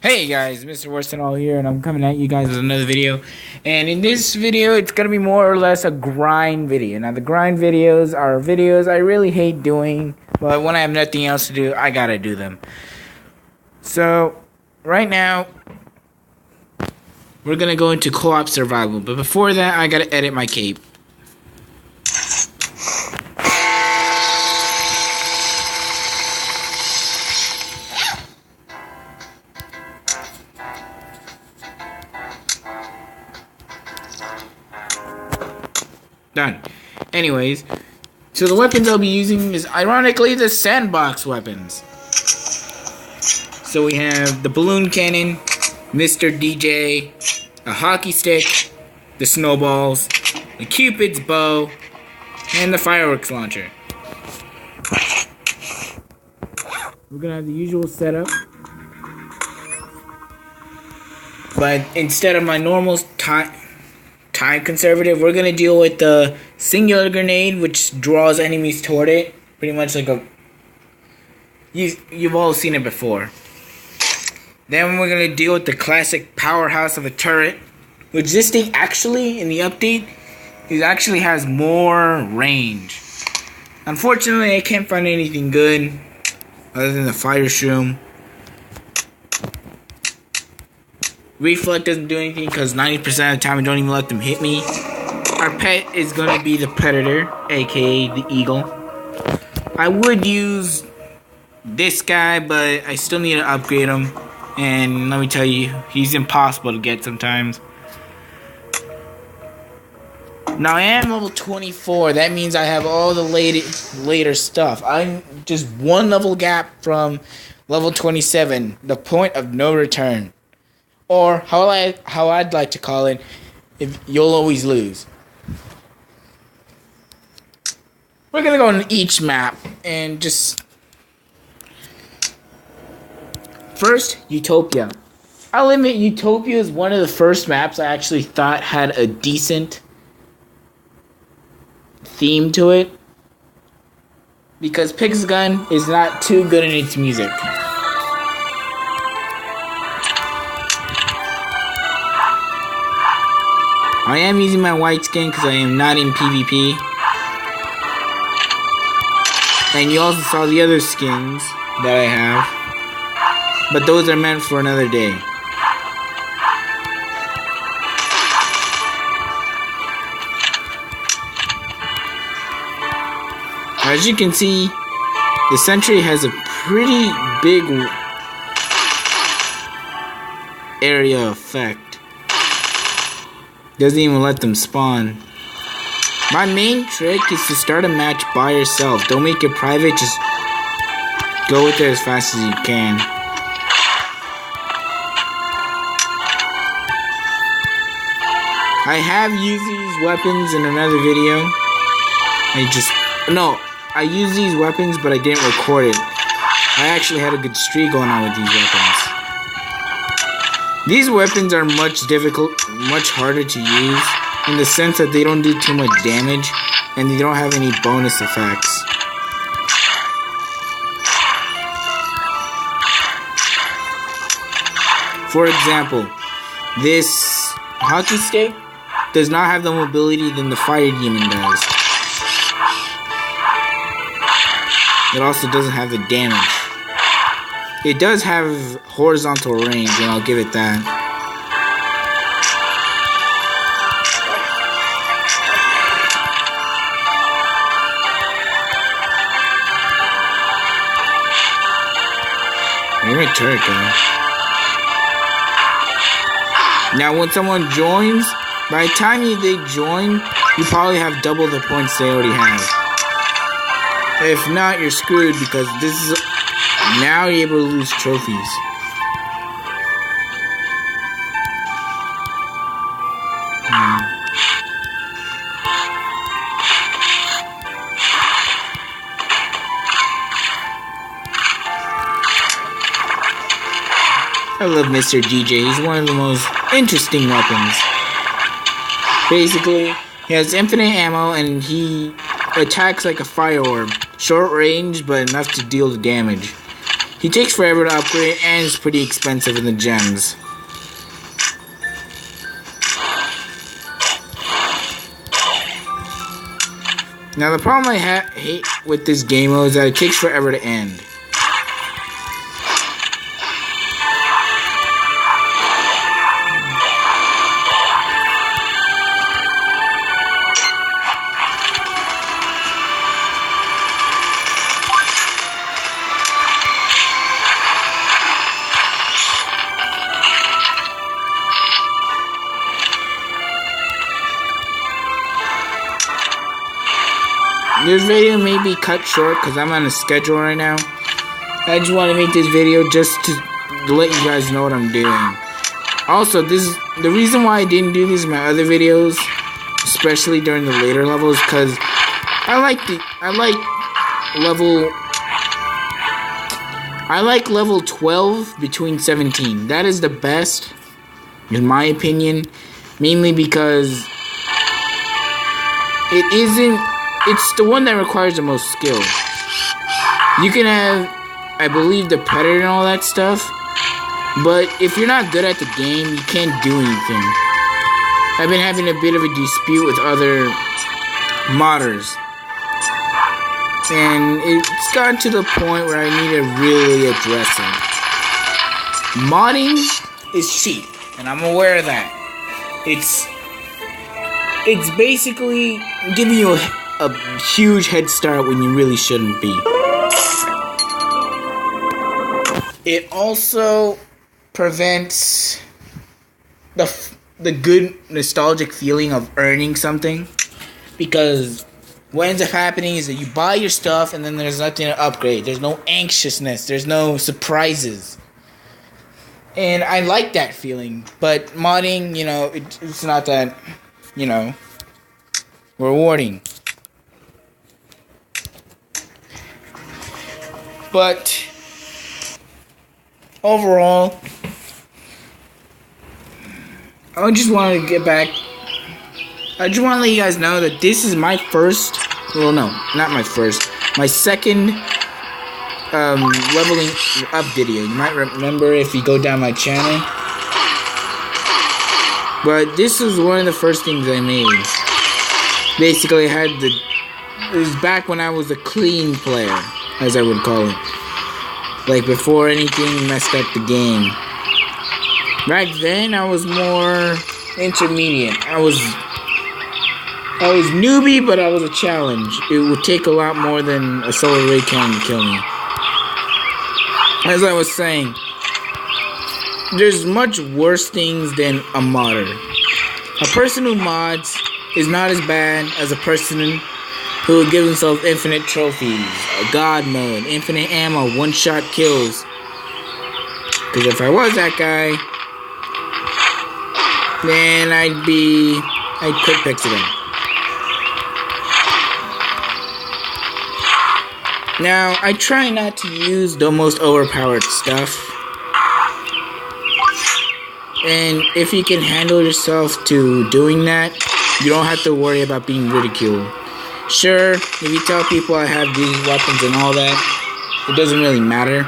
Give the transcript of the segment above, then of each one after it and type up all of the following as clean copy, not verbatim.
Hey guys, Mr. Worstenall here, and I'm coming at you guys with another video. And in this video, it's gonna be more or less a grind video. Now, the grind videos are videos I really hate doing, but when I have nothing else to do, I gotta do them. So, right now, we're gonna go into co-op survival. But before that, I gotta edit my cape. Done. Anyways, so the weapons I'll be using is ironically the sandbox weapons. So we have the balloon cannon, Mr. DJ, a hockey stick, the snowballs, the Cupid's bow, and the fireworks launcher. We're gonna have the usual setup, but instead of my normal time conservative, we're gonna deal with the singular grenade, which draws enemies toward it, pretty much like a you've all seen it before. Then we're gonna deal with the classic powerhouse of a turret, which this thing actually in the update it actually has more range. Unfortunately, I can't find anything good other than the fire shroom. Reflect doesn't do anything because 90% of the time I don't even let them hit me. Our pet is going to be the Predator, aka the Eagle. I would use this guy, but I still need to upgrade him. And let me tell you, he's impossible to get sometimes. Now I am level 24. That means I have all the later stuff. I'm just one level gap from level 27. The point of no return. Or how I'd like to call it, if you'll always lose. We're gonna go on each map and just first Utopia. I'll admit Utopia is one of the first maps I actually thought had a decent theme to it, because Pig's Gun is not too good in its music. I am using my white skin because I am not in PvP. And you also saw the other skins that I have. But those are meant for another day. As you can see, the sentry has a pretty big area effect. Doesn't even let them spawn. My main trick is to start a match by yourself. Don't make it private, just go with it as fast as you can. I have used these weapons in another video. I used these weapons, but I didn't record it. I actually had a good streak going on with these weapons. These weapons are much harder to use, in the sense that they don't do too much damage, and they don't have any bonus effects. For example, this hockey stick does not have the mobility that the fire demon does. It also doesn't have the damage. It does have horizontal range, and I'll give it that. Where'd my turret go? Now, when someone joins, by the time they join, you probably have double the points they already have. If not, you're screwed, because this is now you're able to lose trophies. I love Mr. DJ. He's one of the most interesting weapons. Basically, he has infinite ammo and he attacks like a fire orb. Short range, but enough to deal the damage. He takes forever to upgrade and is pretty expensive in the gems. Now the problem I hate with this game mode is that it takes forever to end. This video may be cut short because I'm on a schedule right now. I just want to make this video just to let you guys know what I'm doing. Also, the reason why I didn't do these in my other videos, especially during the later levels, because I like level 12 between 17. That is the best, in my opinion, mainly because it's the one that requires the most skill. You can have, I believe, the predator and all that stuff, but if you're not good at the game, you can't do anything. I've been having a bit of a dispute with other modders, and it's gotten to the point where I need to really address it. Modding is cheap, and I'm aware of that. It's basically giving you a huge head start when you really shouldn't be. It also prevents the good nostalgic feeling of earning something, because what ends up happening is that you buy your stuff and then there's nothing to upgrade. There's no anxiousness. There's no surprises. And I like that feeling. But modding, it's not that, rewarding. But overall, I just want to get back. I just want to let you guys know that this is my first. Well, no, not my first. My second leveling up video. You might remember if you go down my channel. But this was one of the first things I made. Basically, it was back when I was a clean player, as I would call it. Like before anything messed up the game. Back then, I was more intermediate. I was newbie, but I was a challenge. It would take a lot more than a solar ray cannon to kill me. As I was saying, there's much worse things than a modder. A person who mods is not as bad as a person who would give himself infinite trophies, a god mode, infinite ammo, one-shot kills. Because if I was that guy, then I'd quit Pizzeria. Now, I try not to use the most overpowered stuff. And if you can handle yourself to doing that, you don't have to worry about being ridiculed. Sure, if you tell people I have these weapons and all that, it doesn't really matter.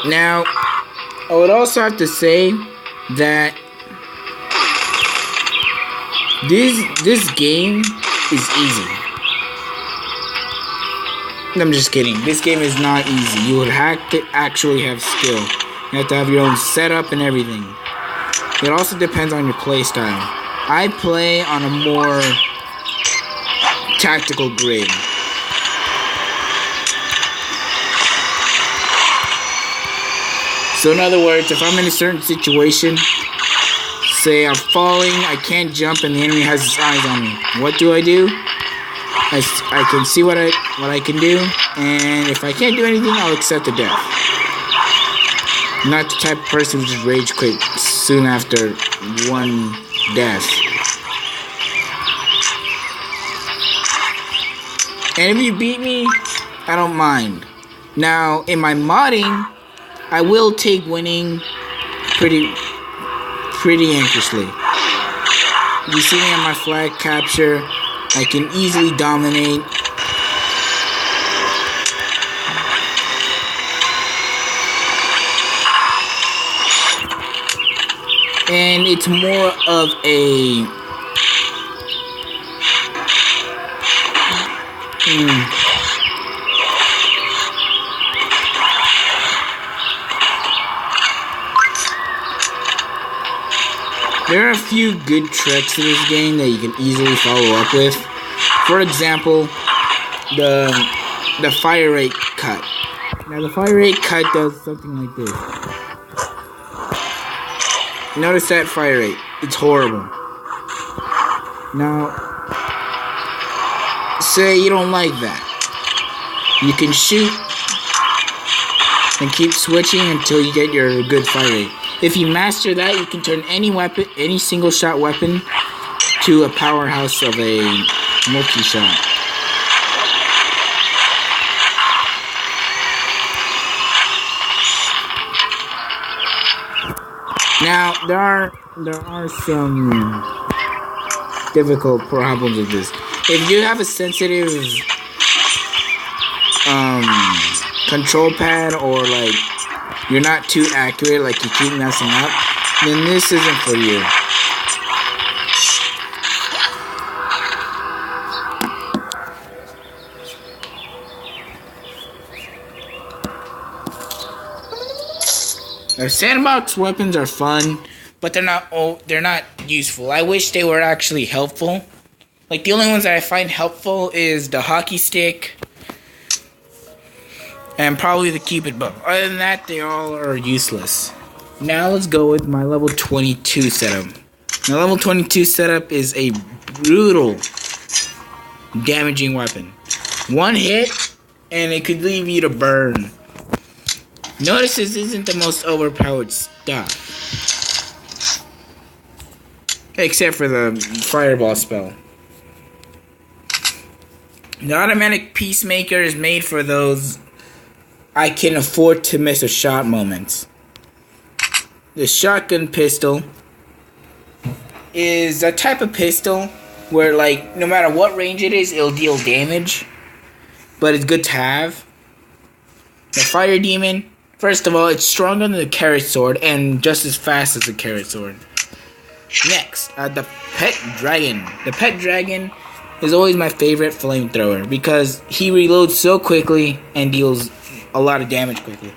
Now, I would also have to say that this game is easy. I'm just kidding. This game is not easy. You would have to actually have skill. You have to have your own setup and everything. It also depends on your play style. I play on a more tactical grid. So in other words, if I'm in a certain situation, say I'm falling, I can't jump, and the enemy has his eyes on me. What do? I can see what I can do, and if I can't do anything, I'll accept the death. I'm not the type of person who just rage quit soon after one death. And if you beat me, I don't mind. Now, in my modding, I will take winning pretty anxiously. You see me on my flag capture, I can easily dominate. and it's more of a there are a few good tricks to this game that you can easily follow up with. For example, the fire rate cut. Now the fire rate cut does something like this. Notice that fire rate. It's horrible. Now, say you don't like that. You can shoot and keep switching until you get your good fire rate. If you master that, you can turn any weapon, any single shot weapon, to a powerhouse of a multi-shot. Now there are some difficult problems with this. If you have a sensitive control pad, or like you're not too accurate, like you keep messing up, then this isn't for you. Now, sandbox weapons are fun, but they're not useful. I wish they were actually helpful. Like, the only ones that I find helpful is the hockey stick and probably the Cupid bow. Other than that, they all are useless. Now let's go with my level 22 setup. My level 22 setup is a brutal damaging weapon. One hit and it could leave you to burn. Notice this isn't the most overpowered stuff, except for the fireball spell. The automatic peacemaker is made for those I can afford to miss a shot moments. The shotgun pistol is a type of pistol where, like, no matter what range it is, it'll deal damage, but it's good to have. The fire demon, first of all, it's stronger than the carrot sword and just as fast as the carrot sword. Next, the pet dragon. The pet dragon is always my favorite flamethrower because he reloads so quickly and deals a lot of damage quickly.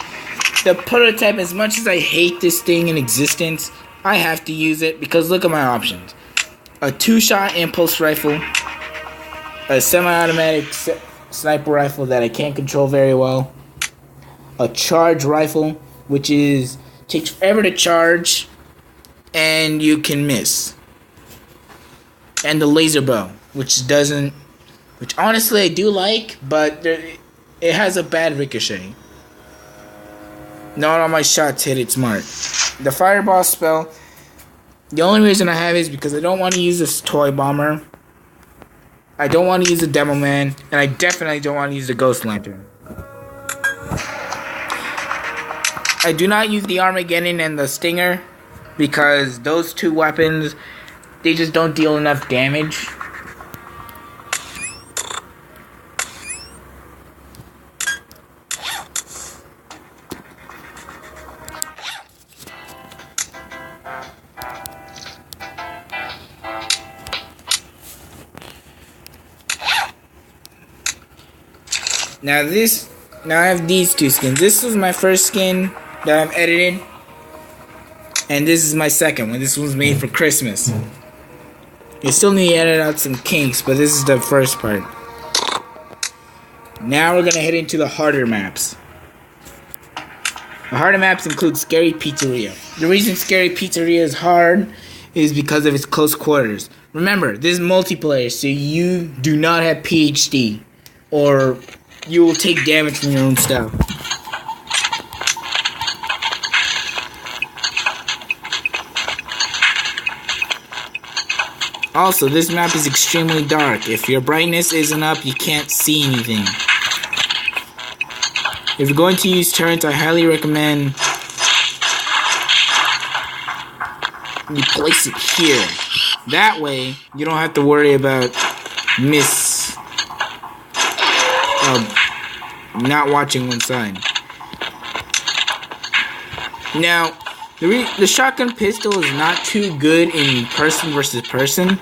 The prototype, as much as I hate this thing in existence, I have to use it because look at my options. A 2-shot impulse rifle, a semi-automatic sniper rifle that I can't control very well, a charge rifle, which takes forever to charge and you can miss, and the laser bow, which honestly I do like, but it has a bad ricochet. Not all my shots hit its mark. The fireball spell, the only reason I have it is because I don't want to use this toy bomber, I don't want to use the demo man, and I definitely don't want to use the ghost lantern. I do not use the Armageddon and the Stinger because those two weapons, they just don't deal enough damage. Now I have these two skins. This was my first skin that I've edited, and this is my second one. This one's made for Christmas. You still need to edit out some kinks, but this is the first part. Now we're gonna head into the harder maps. The harder maps include Scary Pizzeria. The reason Scary Pizzeria is hard is because of its close quarters. Remember, this is multiplayer, so you do not have PhD, or you will take damage from your own stuff. Also, this map is extremely dark. If your brightness isn't up, you can't see anything. If you're going to use turrets, I highly recommend you place it here. That way, you don't have to worry about not watching one side. Now, The shotgun pistol is not too good in person versus person,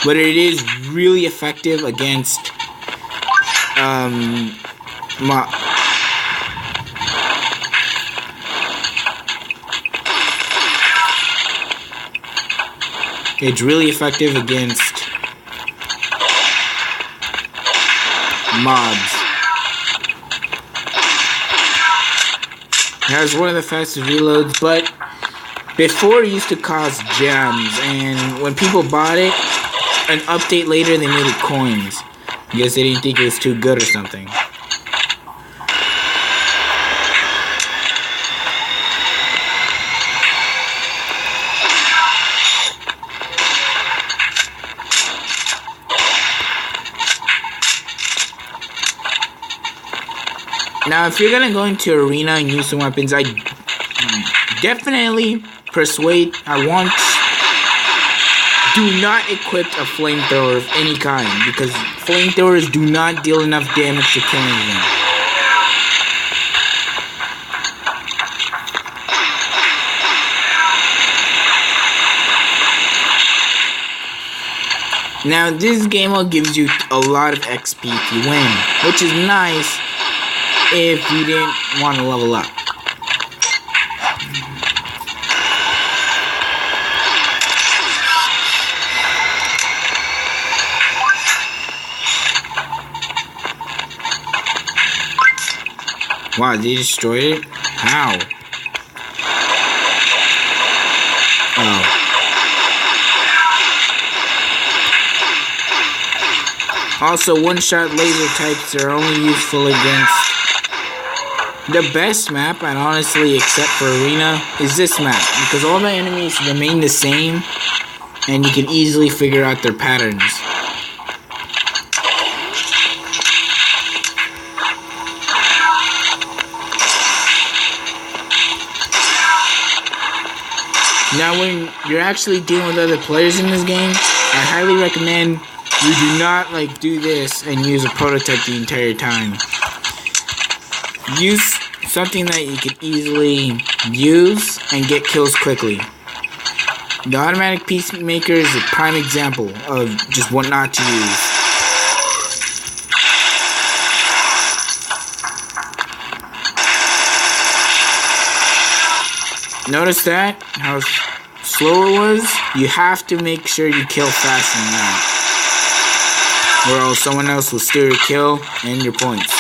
but it is really effective against it's really effective against mobs. It has one of the fastest reloads, but before it used to cost gems, and when people bought it, an update later they made it coins. I guess they didn't think it was too good or something. Now, if you're gonna go into arena and use some weapons, I definitely do not equip a flamethrower of any kind, because flamethrowers do not deal enough damage to kill anything. Now, this game mode gives you a lot of XP if you win, which is nice if you didn't want to level up. Wow, they destroyed it? How? Oh. Also, one-shot laser types are only useful against... The best map, and honestly, except for Arena, is this map. Because all the enemies remain the same, and you can easily figure out their patterns. Now, when you're actually dealing with other players in this game, I highly recommend you do not, do this and use a prototype the entire time. Use something that you can easily use and get kills quickly. The automatic peacemaker is a prime example of just what not to use. Notice that? How slow it was? You have to make sure you kill fast than that, or else someone else will steal your kill and your points.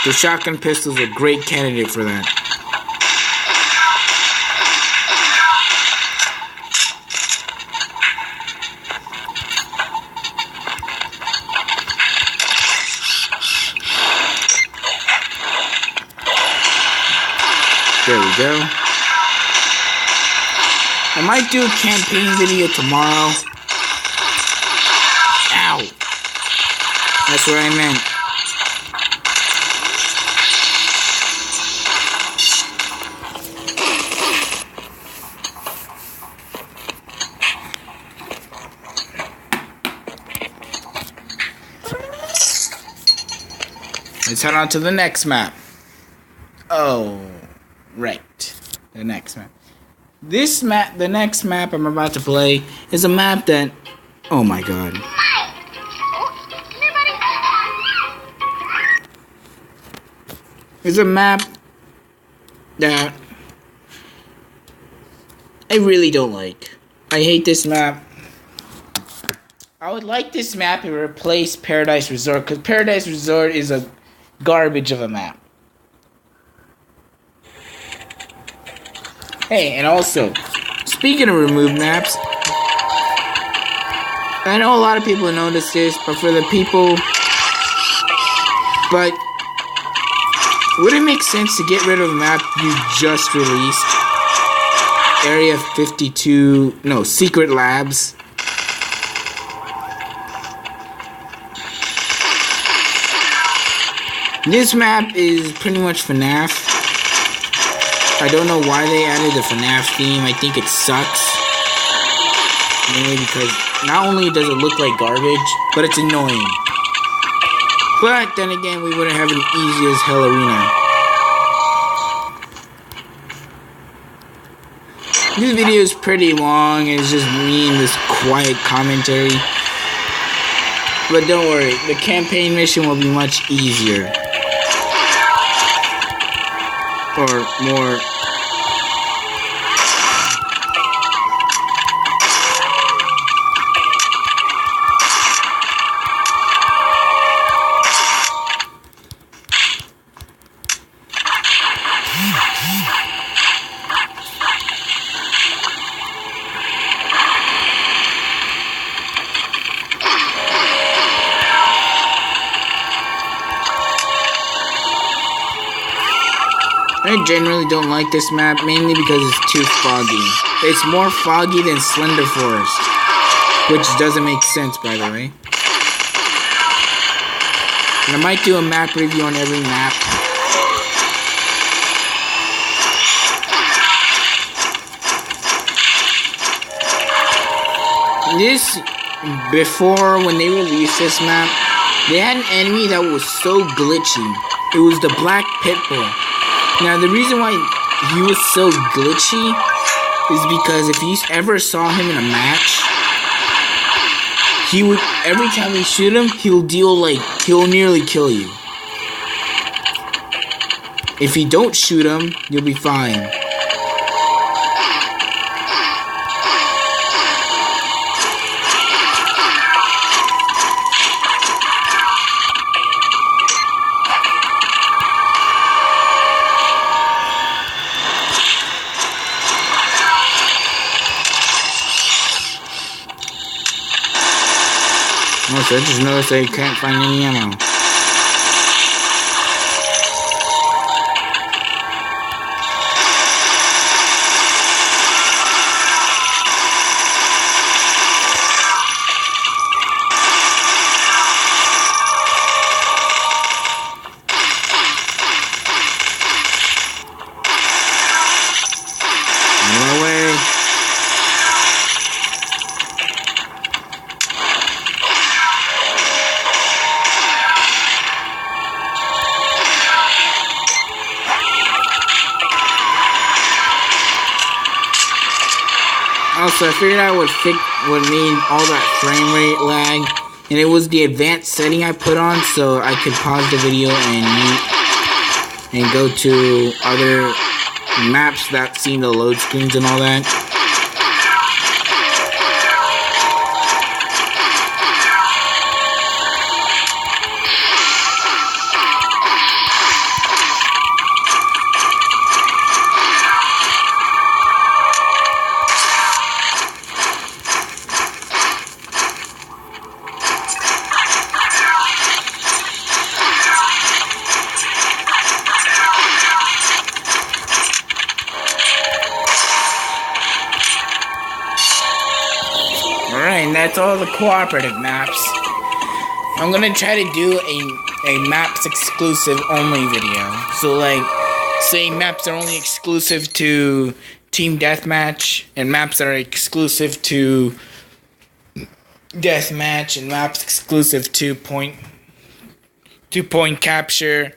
The shotgun pistol is a great candidate for that. There we go. I might do a campaign video tomorrow. Ow! That's what I meant. Let's head on to the next map. Oh, right. The next map. The next map I'm about to play is a map that, oh my god. It's a map that I really don't like. I hate this map. I would like this map to replace Paradise Resort, because Paradise Resort is a garbage of a map. Hey, and also, speaking of removed maps, I know a lot of people notice this, but for the people, but would it make sense to get rid of a map you just released? Area 52, no, Secret Labs. This map is pretty much FNAF. I don't know why they added the FNAF theme. I think it sucks. Mainly because not only does it look like garbage, but it's annoying. But then again, we wouldn't have an easy as hell arena. This video is pretty long, and it's just me and this quiet commentary. But don't worry, the campaign mission will be much easier. Or more. I generally don't like this map, mainly because it's too foggy. It's more foggy than Slender Forest, which doesn't make sense, by the way. And I might do a map review on every map. Before, when they released this map, they had an enemy that was so glitchy. It was the Black Pitbull. Now, the reason why he was so glitchy is because if you ever saw him in a match, he would, every time you shoot him, he'll nearly kill you. If you don't shoot him, you'll be fine. Also, I just noticed I can't find any ammo. No way. Also, I figured out what made all that frame rate lag, and it was the advanced setting I put on, so I could pause the video and go to other maps that seem to load screens and all that. Alright, and that's all the cooperative maps. I'm gonna try to do a maps exclusive only video. So like, say maps are only exclusive to Team Deathmatch, and maps that are exclusive to Deathmatch, and maps exclusive to point capture.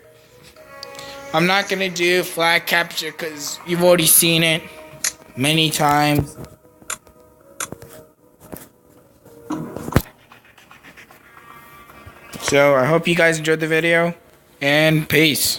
I'm not gonna do flag capture because you've already seen it many times. So I hope you guys enjoyed the video, and peace.